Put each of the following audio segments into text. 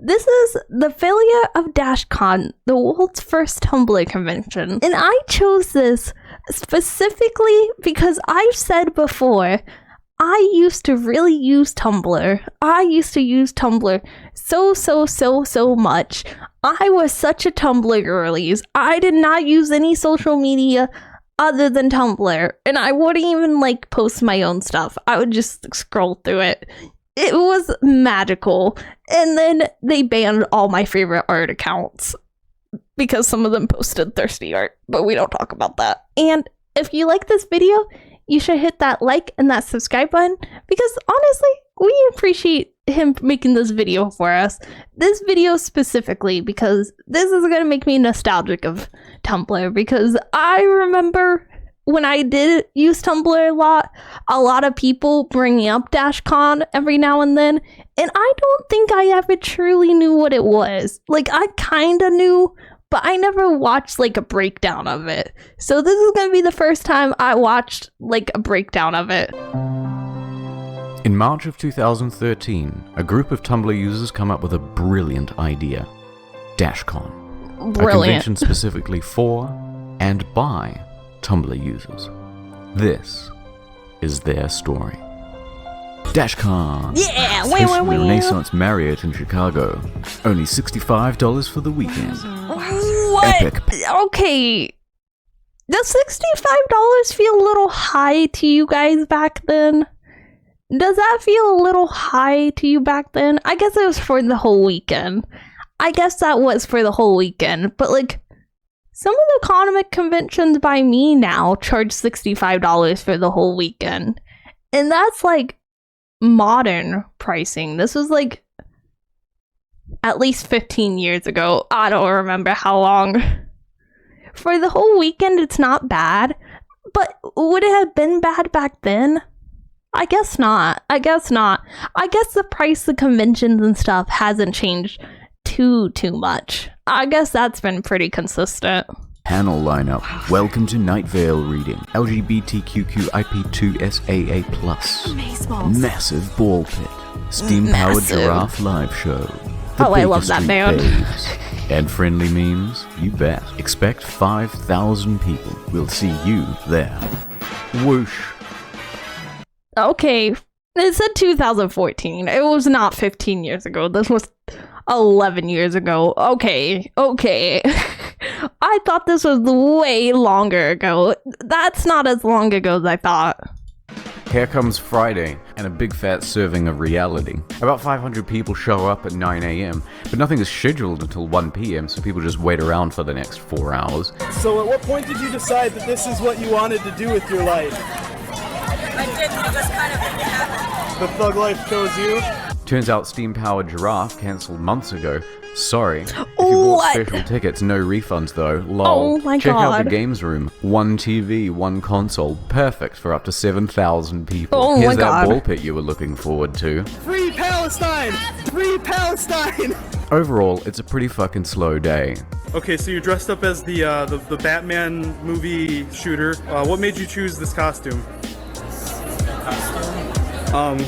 This is the Failure of Dashcon, the world's first Tumblr convention. And I chose this specifically because I've said before, I used to really use Tumblr. I used to use Tumblr so much. I was such a Tumblr girlies. I did not use any social media other than Tumblr. And I wouldn't even like post my own stuff. I would just scroll through it. It was magical. And then they banned all my favorite art accounts because some of them posted thirsty art, but we don't talk about that. And if you like this video, you should hit that like and that subscribe button because honestly, we appreciate him making this video for us. This video specifically because this is going to make me nostalgic of Tumblr because I remember when I did use Tumblr a lot of people bringing up Dashcon every now and then, and I don't think I ever truly knew what it was. Like, I kind of knew, but I never watched like a breakdown of it. So this is going to be the first time I watched like a breakdown of it. In March of 2013, a group of Tumblr users come up with a brilliant idea. Dashcon. Brilliant. A convention specifically for and by Tumblr users. This is their story. Dashcon. Yeah, hosted at the Renaissance Marriott in Chicago. Only $65 for the weekend. What? Epic. Okay. Does $65 feel a little high to you guys back then? Does that feel a little high to you back then? I guess it was for the whole weekend. I guess that was for the whole weekend. But like, some of the comic conventions by me now charge $65 for the whole weekend. And that's like modern pricing. This was like at least 15 years ago. I don't remember how long. For the whole weekend, it's not bad. But would it have been bad back then? I guess not. I guess not. I guess the price of conventions and stuff hasn't changed too much. I guess that's been pretty consistent. Panel lineup. Welcome to Night Vale reading. LGBTQIP2SAA+. Massive ball pit. Steam-powered Massive. giraffe live show. Oh, I love that band. Babes. And friendly memes? You bet. Expect 5,000 people. We'll see you there. Whoosh. Okay, it said 2014. It was not 15 years ago. This was 11 years ago. Okay. I thought this was way longer ago. That's not as long ago as I thought. Here comes Friday, and a big fat serving of reality. About 500 people show up at 9 AM, but nothing is scheduled until 1 PM, so people just wait around for the next 4 hours. So at what point did you decide that this is what you wanted to do with your life? I didn't, it just kind of happened. The thug life chose you? Turns out steam-powered giraffe cancelled months ago. Sorry. If you bought What? special tickets, no refunds though. Lol. Oh my Check out God. the games room. 1 TV, 1 console. Perfect for up to 7,000 people. Oh Here's my that God. ball pit you were looking forward to. Free Palestine! Free Palestine! Overall, it's a pretty fucking slow day. Okay, so you're dressed up as the Batman movie shooter. What made you choose this costume?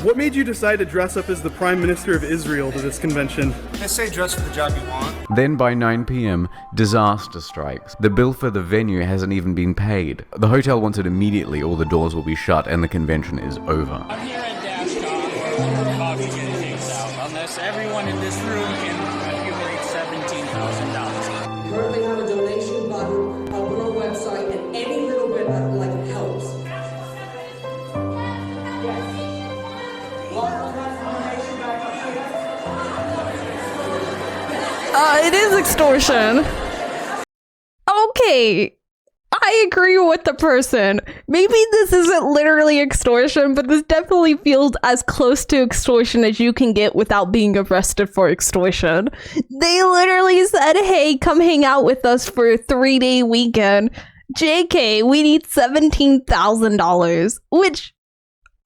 What made you decide to dress up as the Prime Minister of Israel to this convention? They say dress for the job you want. Then by 9 PM, disaster strikes. The bill for the venue hasn't even been paid. The hotel wants it immediately or the doors will be shut and the convention is over. I'm here at Dashcon where coffee getting takes out, unless everyone in this room can accumulate $17,000. Currently have a donation button on our website, and any little bit that like helps. It is extortion. Okay, I agree with the person. Maybe this isn't literally extortion, but this definitely feels as close to extortion as you can get without being arrested for extortion. They literally said, hey, come hang out with us for a 3-day weekend. JK, we need $17,000, which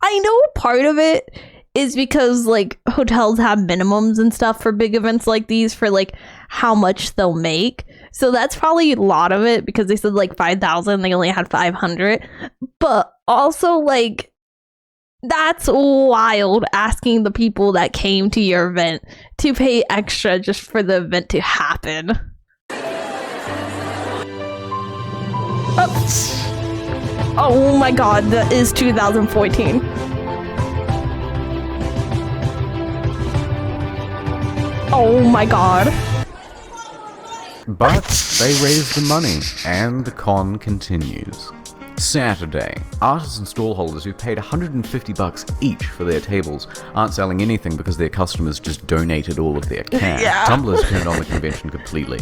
I know part of it is because like hotels have minimums and stuff for big events like these for like how much they'll make. So that's probably a lot of it because they said like 5,000, they only had 500. But also like That's wild, asking the people that came to your event to pay extra just for the event to happen. Oh my god, that is 2014. Oh my god. But they raise the money, and the con continues. Saturday. Artists and stallholders who paid $150 each for their tables aren't selling anything because their customers just donated all of their cash. Yeah. Tumblr's turned on the convention completely.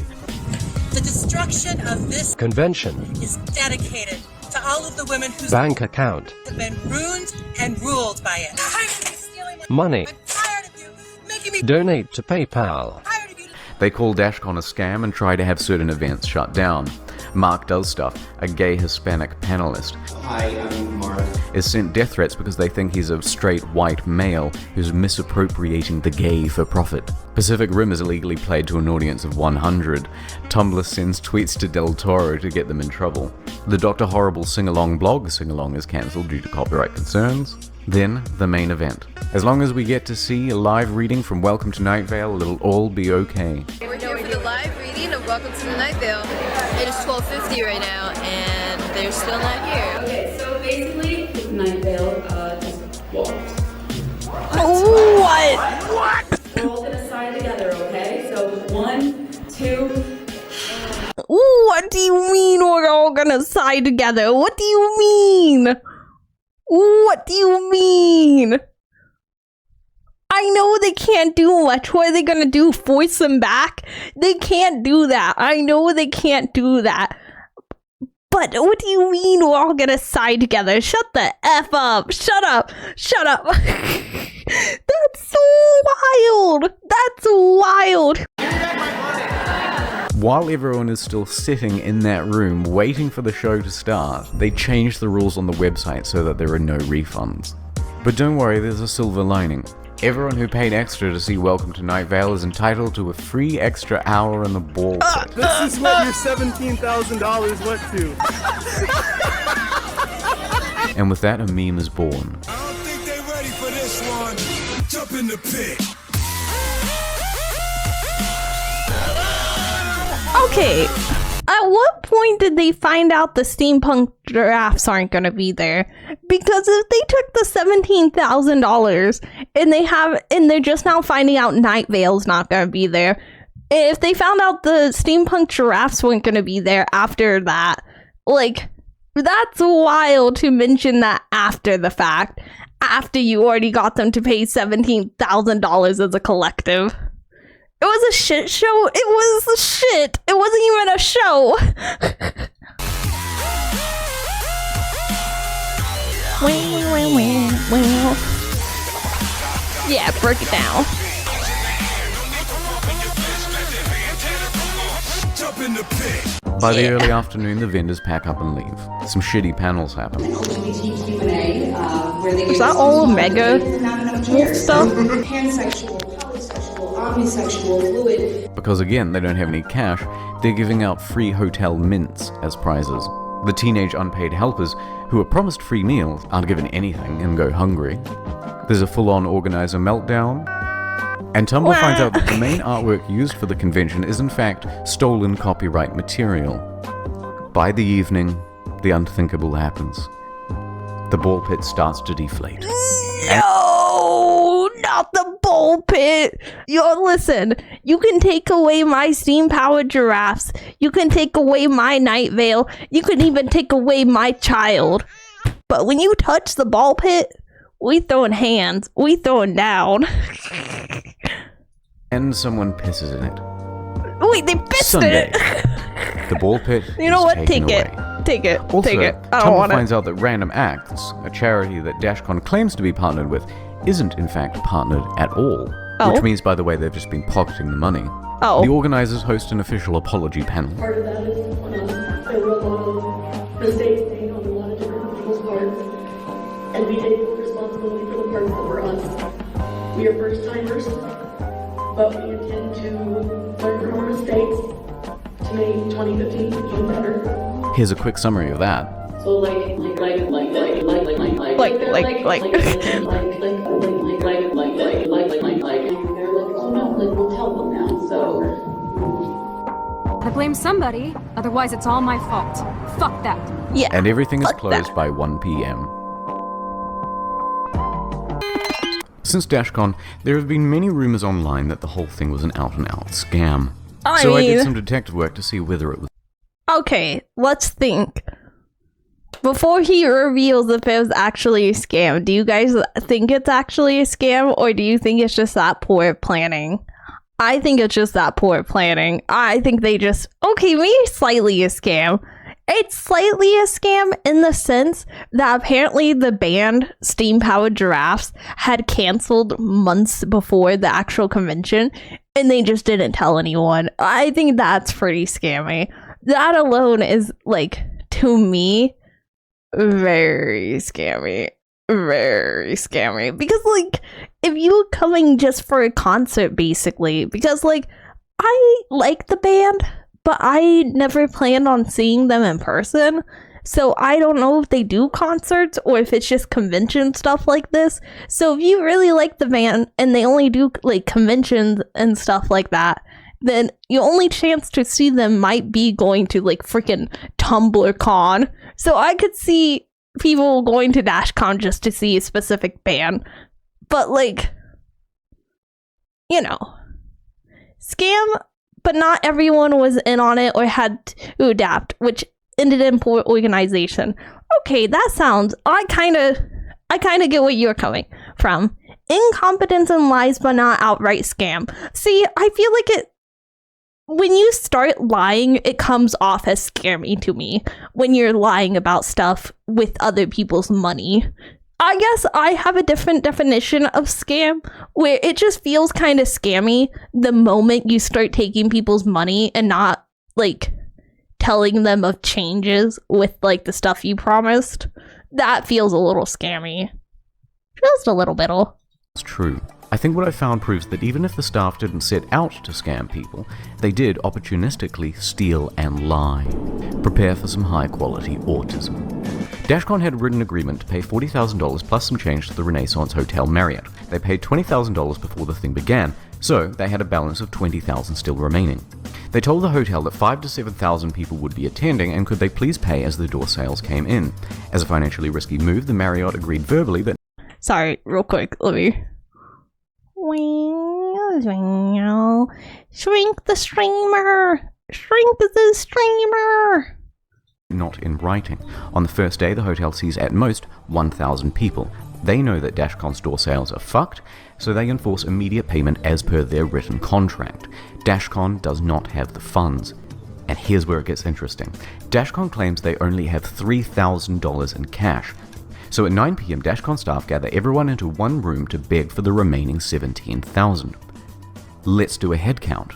The destruction of this convention is dedicated to all of the women whose bank account have been ruined and ruled by it. I'm tired of you stealing my money. I'm tired of you making me donate to PayPal. tired of you. They call Dashcon a scam and try to have certain events shut down. Mark Does Stuff, a gay Hispanic panelist, Hi, I'm Mark. is sent death threats because they think he's a straight white male who's misappropriating the gay for profit. Pacific Rim is illegally played to an audience of 100. Tumblr sends tweets to Del Toro to get them in trouble. The Dr. Horrible sing-along blog sing-along is cancelled due to copyright concerns. Then, the main event. As long as we get to see a live reading from Welcome to Night Vale, it'll all be okay. We're here for the live reading of Welcome to the Night Vale. It is 12:50 right now, and they're still not here. Okay, so basically, Night Vale just walked. What? We're all gonna sign together, okay? So 1, 2. What do you mean we're all gonna side together? What do you mean? What do you mean? I know they can't do much. What are they gonna do? Force them back? They can't do that. I know they can't do that. But what do you mean we're all gonna side together? Shut the F up. Shut up. Shut up. That's so wild. That's wild. While everyone is still sitting in that room waiting for the show to start, they change the rules on the website so that there are no refunds. But don't worry, there's a silver lining. Everyone who paid extra to see Welcome to Night Vale is entitled to a free extra hour in the ball pit. This is what your $17,000 went to. And with that, a meme is born. I don't think they're ready for this one. Jump in the pit. Okay, at what point did they find out the steampunk giraffes aren't gonna be there? Because if they took the $17,000 and they're just now finding out Night Vale's not gonna be there, if they found out the steampunk giraffes weren't gonna be there after that, like, that's wild to mention that after the fact, after you already got them to pay $17,000 as a collective. It was a shit show. It was a shit. It wasn't even a show. Yeah, break it down. By the early afternoon, the vendors pack up and leave. Some shitty panels happen. Is that all Omega stuff? Pansexual, polysexual, omnisexual, fluid. Because again, they don't have any cash, they're giving out free hotel mints as prizes. The teenage unpaid helpers, who are promised free meals, aren't given anything and go hungry. There's a full-on organizer meltdown. And Tumblr finds out that the main artwork used for the convention is in fact stolen copyright material. By the evening, the unthinkable happens. The ball pit starts to deflate. No, not the ball pit. Yo, listen, you can take away my steam-powered giraffes. You can take away my Night Vale. You can even take away my child. But when you touch the ball pit, we throwing hands. We throwing down. And someone pisses in it. Wait, they pissed Sunday. in it. The ball pit You know is what? taken Take it. away. Take it. Also, Take it. I don't Tumblr want finds it. out that Random Acts, a charity that Dashcon claims to be partnered with, isn't in fact partnered at all. Oh. Which means, by the way, they've just been pocketing the money. Oh. The organizers host an official apology panel. Part of that is there were a lot of mistakes made on a lot of different people's parts, and we take full responsibility for the parts that were us. We are first timers, but we intend to learn from our mistakes to make 2015 even better. Here's a quick summary of that. So like we'll tell them now, so. I blame somebody, otherwise it's all my fault. Fuck that. Yeah. And everything is closed by 1 p.m. Since Dashcon, there have been many rumors online that the whole thing was an out-and-out scam. I did some detective work to see whether it was. Okay, let's think. Before he reveals if it was actually a scam, do you guys think it's actually a scam, or do you think it's just that poor planning? I think it's just that poor planning. I think they just, okay, maybe slightly a scam. It's slightly a scam in the sense that apparently the band Steam Powered Giraffes had canceled months before the actual convention, and they just didn't tell anyone. I think that's pretty scammy. That alone is, like, to me, very scammy. Very scammy. Because, like, if you were coming just for a concert, basically, because, like, I like the band, but I never planned on seeing them in person, so I don't know if they do concerts or if it's just convention stuff like this. So if you really like the band and they only do, like, conventions and stuff like that, then your only chance to see them might be going to, like, freaking Tumblr Con. So I could see people going to Dashcon just to see a specific band. But, like, you know, scam, but not everyone was in on it or had to adapt, which ended in poor organization. Okay, that sounds, I kind of get what you're coming from. Incompetence and lies, but not outright scam. See, I feel like when you start lying, it comes off as scammy to me when you're lying about stuff with other people's money. I guess I have a different definition of scam where it just feels kind of scammy the moment you start taking people's money and not, like, telling them of changes with, like, the stuff you promised. That feels a little scammy. Just a little bit. It's true. I think what I found proves that even if the staff didn't set out to scam people, they did opportunistically steal and lie. Prepare for some high-quality autism. Dashcon had a written agreement to pay $40,000 plus some change to the Renaissance Hotel Marriott. They paid $20,000 before the thing began, so they had a balance of $20,000 still remaining. They told the hotel that 5,000 to 7,000 people would be attending, and could they please pay as the door sales came in. As a financially risky move, the Marriott agreed verbally, but... Sorry, real quick, let me... Shrink the streamer! Shrink the streamer! Not in writing. On the first day, the hotel sees at most 1,000 people. They know that Dashcon's door sales are fucked, so they enforce immediate payment as per their written contract. Dashcon does not have the funds. And here's where it gets interesting. Dashcon claims they only have $3,000 in cash. So at 9 p.m, Dashcon staff gather everyone into one room to beg for the remaining 17,000. Let's do a head count.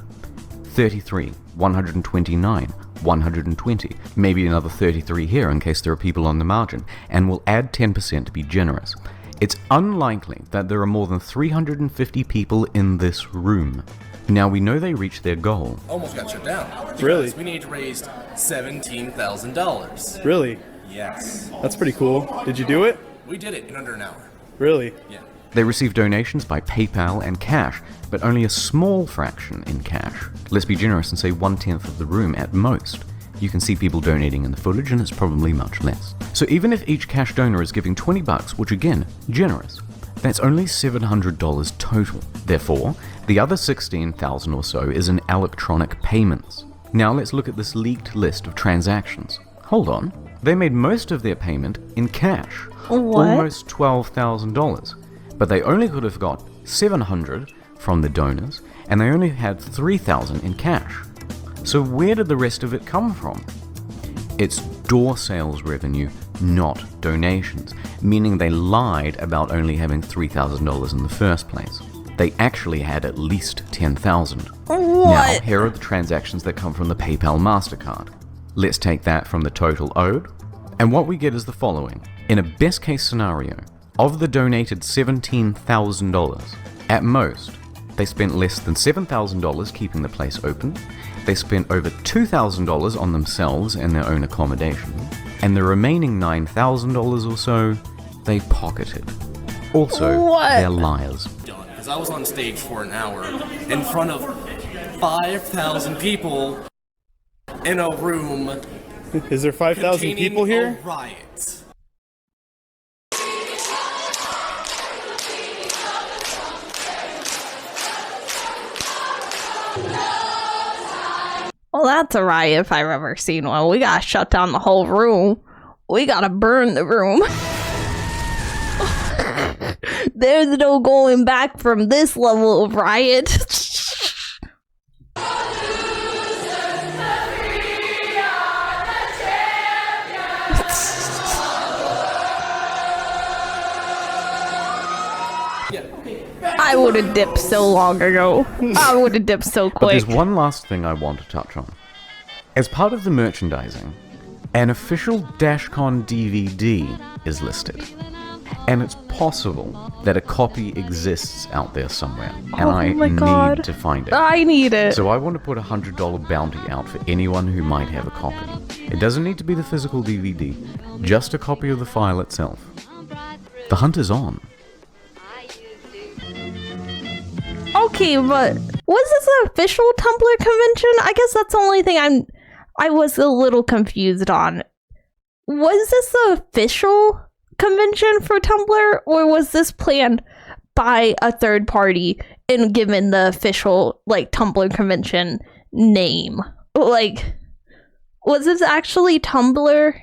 33, 129, 120, maybe another 33 here in case there are people on the margin, and we'll add 10% to be generous. It's unlikely that there are more than 350 people in this room. Now we know they reached their goal. Almost got shut down. Really? We need to raise $17,000. Really? Yes. That's pretty cool. Did you do it? We did it in under an hour. Really? Yeah. They received donations by PayPal and cash, but only a small fraction in cash. Let's be generous and say 1/10 of the room at most. You can see people donating in the footage, and it's probably much less. So even if each cash donor is giving $20, which again, generous, that's only $700 total. Therefore, the other 16,000 or so is in electronic payments. Now let's look at this leaked list of transactions. Hold on. They made most of their payment in cash. What? Almost $12,000. But they only could have got $700 from the donors, and they only had $3,000 in cash. So where did the rest of it come from? It's door sales revenue, not donations, meaning they lied about only having $3,000 in the first place. They actually had at least $10,000. Now, here are the transactions that come from the PayPal MasterCard. Let's take that from the total owed, and what we get is the following. In a best case scenario, of the donated $17,000, at most, they spent less than $7,000 keeping the place open, they spent over $2,000 on themselves and their own accommodation, and the remaining $9,000 or so they pocket it. Also, What? they're liars. Because I was on stage for an hour in front of 5,000 people in a room. Is there 5,000 people here? A riot. Well, that's a riot if I've ever seen one. We gotta shut down the whole room. We gotta burn the room. There's no going back from this level of riot. I would have dipped so long ago. I would have dipped so quick. But there's one last thing I want to touch on. As part of the merchandising, an official Dashcon DVD is listed. And it's possible that a copy exists out there somewhere. And I need to find it. I need it. So I want to put a $100 bounty out for anyone who might have a copy. It doesn't need to be the physical DVD, just a copy of the file itself. The hunt is on. Okay, but was this an official Tumblr convention? I guess that's the only thing I was a little confused on. Was this the official convention for Tumblr, or was this planned by a third party and given the official, like, Tumblr convention name? Like, was this actually Tumblr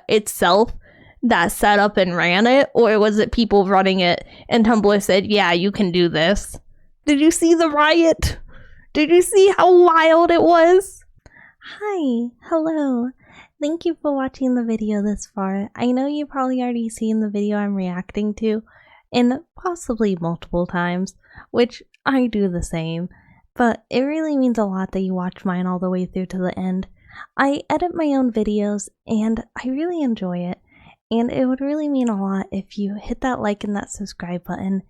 itself that set up and ran it, or was it people running it and Tumblr said, yeah, you can do this? Did you see the riot? Did you see how wild it was? Hi, hello. Thank you for watching the video this far. I know you've probably already seen the video I'm reacting to, and possibly multiple times, which I do the same, but it really means a lot that you watch mine all the way through to the end. I edit my own videos, and I really enjoy it. And it would really mean a lot if you hit that like and that subscribe button